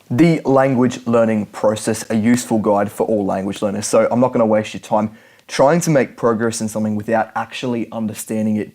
The language learning process, a useful guide for all language learners. So I'm not going to waste your time trying to make progress in something without actually understanding it.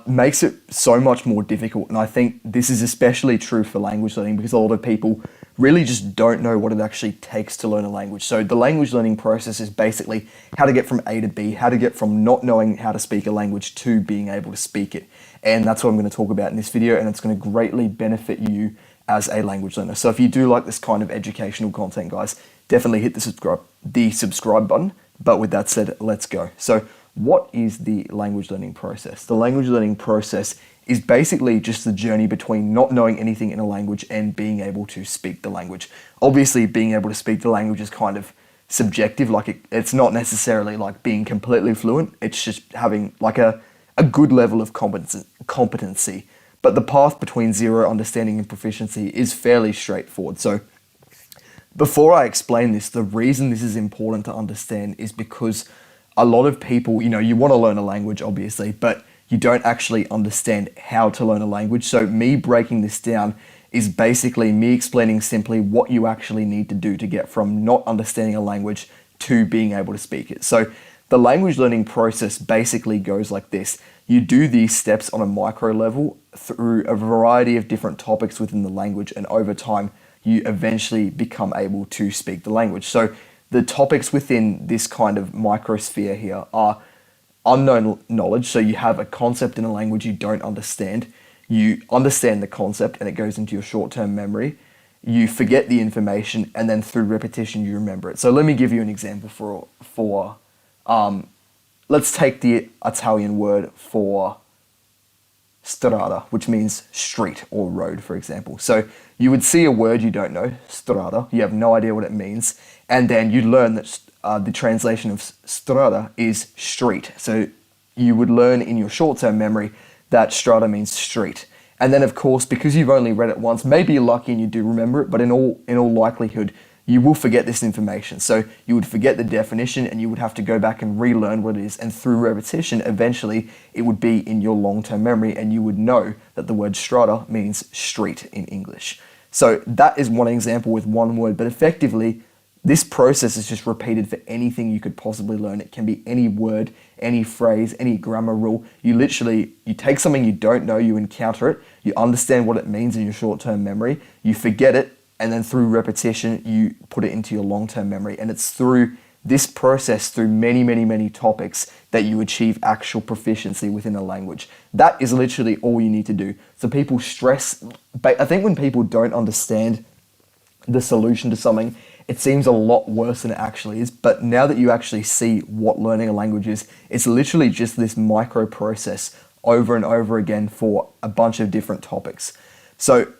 Makes it so much more difficult. And I think this is especially true for language learning because a lot of people really just don't know what it actually takes to learn a language. So the language learning process is basically how to get from A to B, how to get from not knowing how to speak a language to being able to speak it. And that's what I'm going to talk about in this video, and it's going to greatly benefit you as a language learner. So if you do like this kind of educational content, guys, definitely hit the subscribe button. But with that said, let's go. So what is the language learning process? The language learning process is basically just the journey between not knowing anything in a language and being able to speak the language. Obviously, being able to speak the language is kind of subjective. Like it's not necessarily like being completely fluent. It's just having like a good level of competency. But the path between zero understanding and proficiency is fairly straightforward. So before I explain this, the reason this is important to understand is because a lot of people, you want to learn a language, obviously, but you don't actually understand how to learn a language. So me breaking this down is basically me explaining simply what you actually need to do to get from not understanding a language to being able to speak it. So the language learning process basically goes like this. You do these steps on a micro level through a variety of different topics within the language, and over time, you eventually become able to speak the language. So the topics within this kind of microsphere here are unknown knowledge. So you have a concept in a language you don't understand. You understand the concept and it goes into your short-term memory. You forget the information, and then through repetition, you remember it. So let me give you an example for let's take the Italian word for strada, which means street or road, for example. So you would see a word you don't know, strada, you have no idea what it means, and then you learn that the translation of strada is street. So you would learn in your short-term memory that strada means street. And then of course, because you've only read it once, maybe you're lucky and you do remember it, but in all likelihood, you will forget this information. So you would forget the definition and you would have to go back and relearn what it is. And through repetition, eventually it would be in your long-term memory and you would know that the word strada means street in English. So that is one example with one word, but effectively, this process is just repeated for anything you could possibly learn. It can be any word, any phrase, any grammar rule. You take something you don't know, you encounter it, you understand what it means in your short-term memory, you forget it, and then through repetition, you put it into your long-term memory. And it's through this process, through many, many, many topics, that you achieve actual proficiency within a language. That is literally all you need to do. So people stress, I think when people don't understand the solution to something, it seems a lot worse than it actually is. But now that you actually see what learning a language is, it's literally just this micro process over and over again for a bunch of different topics. So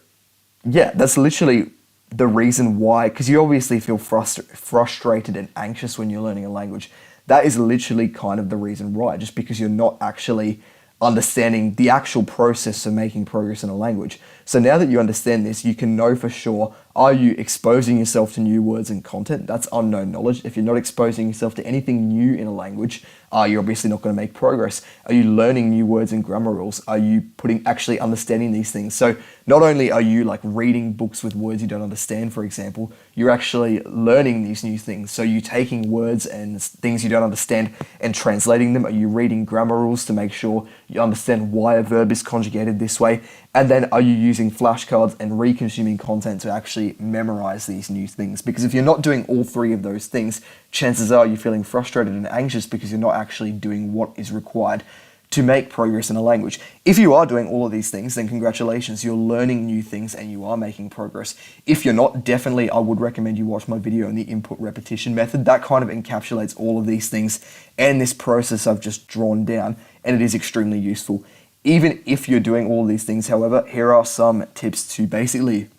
yeah, that's literally the reason why, because you obviously feel frustrated and anxious when you're learning a language. That is literally kind of the reason why, just because you're not actually understanding the actual process of making progress in a language. So now that you understand this, you can know for sure, are you exposing yourself to new words and content? That's unknown knowledge. If you're not exposing yourself to anything new in a language, you're obviously not going to make progress. Are you learning new words and grammar rules? Are you actually understanding these things? So not only are you like reading books with words you don't understand, for example, you're actually learning these new things. So you're taking words and things you don't understand and translating them. Are you reading grammar rules to make sure you understand why a verb is conjugated this way? And then are you using flashcards and reconsuming content to actually memorize these new things? Because if you're not doing all three of those things, chances are you're feeling frustrated and anxious because you're not actually doing what is required to make progress in a language. If you are doing all of these things, then congratulations, you're learning new things and you are making progress. If you're not, definitely I would recommend you watch my video on the input repetition method. That kind of encapsulates all of these things and this process I've just drawn down, and it is extremely useful. Even if you're doing all of these things, however, here are some tips to basically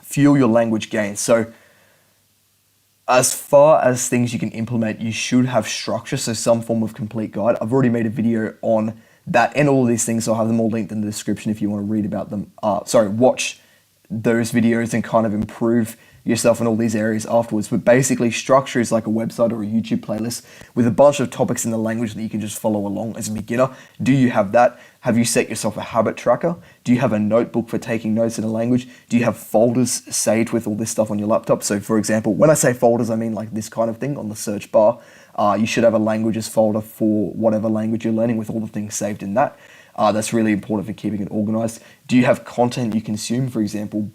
fuel your language gains. So as far as things you can implement, you should have structure, so some form of complete guide. I've already made a video on that and all of these things, so I'll have them all linked in the description if you want to read about them. Watch those videos and kind of improve yourself in all these areas afterwards. But basically, structure is like a website or a YouTube playlist with a bunch of topics in the language that you can just follow along as a beginner. Do you have that? Have you set yourself a habit tracker? Do you have a notebook for taking notes in a language? Do you have folders saved with all this stuff on your laptop? So for example, when I say folders, I mean like this kind of thing on the search bar. You should have a languages folder for whatever language you're learning with all the things saved in that. That's really important for keeping it organized. Do you have content you consume? For example,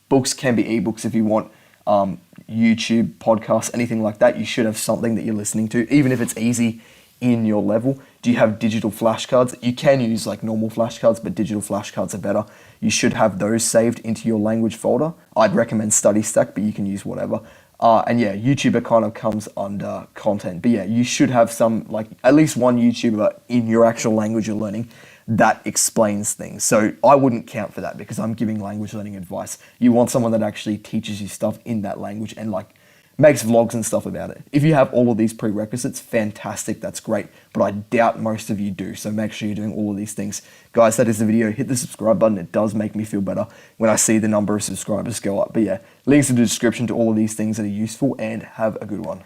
books can be ebooks if you want, YouTube, podcasts, anything like that. You should have something that you're listening to, even if it's easy in your level. Do you have digital flashcards? You can use like normal flashcards, but digital flashcards are better. You should have those saved into your language folder. I'd recommend Study Stack, but you can use whatever. And yeah, YouTuber kind of comes under content. But yeah, you should have some, like at least one YouTuber in your actual language you're learning that explains things. So I wouldn't count for that because I'm giving language learning advice. You want someone that actually teaches you stuff in that language and like makes vlogs and stuff about it. If you have all of these prerequisites, fantastic, that's great. But I doubt most of you do. So make sure you're doing all of these things. Guys, that is the video. Hit the subscribe button. It does make me feel better when I see the number of subscribers go up. But yeah, links in the description to all of these things that are useful, and have a good one.